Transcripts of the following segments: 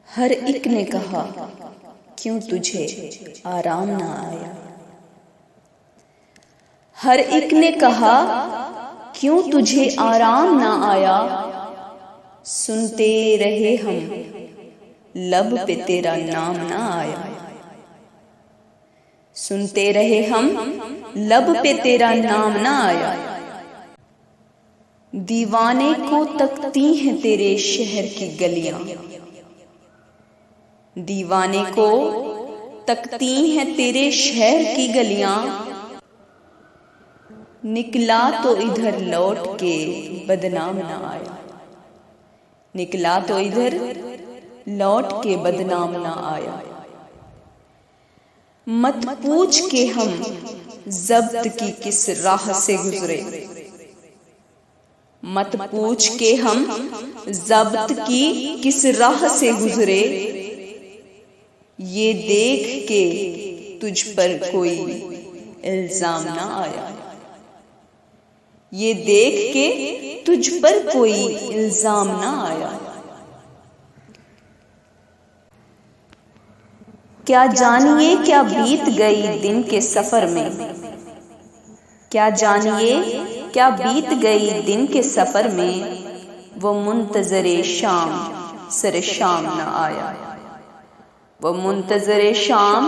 हर एक ने कहा क्यों तुझे आराम ना आया। हर एक ने कहा क्यों तुझे आराम ना आया। सुनते रहे हम लब पे तेरा नाम ना आया। सुनते रहे हम लब पे तेरा नाम ना आया। दीवाने को तकती हैं तेरे शहर की गलियां। दीवाने को तकती हैं तेरे शहर की गलियां। निकला तो इधर लौट के बदनाम ना आया। निकला तो इधर लौट के बदनाम ना आया। मत पूछ के हम जब्त की किस राह से गुजरे। मत पूछ के हम जब्त की किस राह से गुजरे। ये देख के तुझ पर कोई इल्जाम ना आया। ये देख के तुझ पर कोई इल्जाम ना आया। क्या जानिए क्या बीत गई दिन के सफर में। क्या जानिए क्या बीत गई दिन के सफर में। वो मुंतजरे शाम सरे शाम ना आया। वो मुंतजरे शाम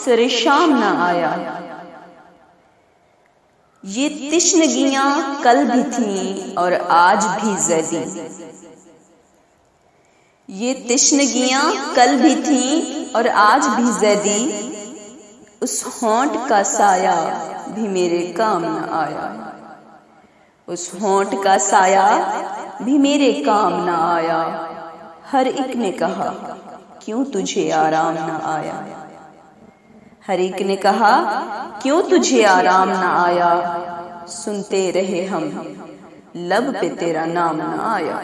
सरे शाम ना आया। ये तिश्नगियां कल भी थीं और आज भी ज़ैदी। ये तिश्नगियां कल भी थीं और आज भी ज़ैदी। उस होंठ का साया भी मेरे काम न आया। उस होंठ का साया भी मेरे काम न आया। हर एक ने कहा क्यों तुझे आराम न आया। हर एक ने कहा क्यों तुझे आराम न आया। सुनते रहे हम लब पे तेरा नाम न आया।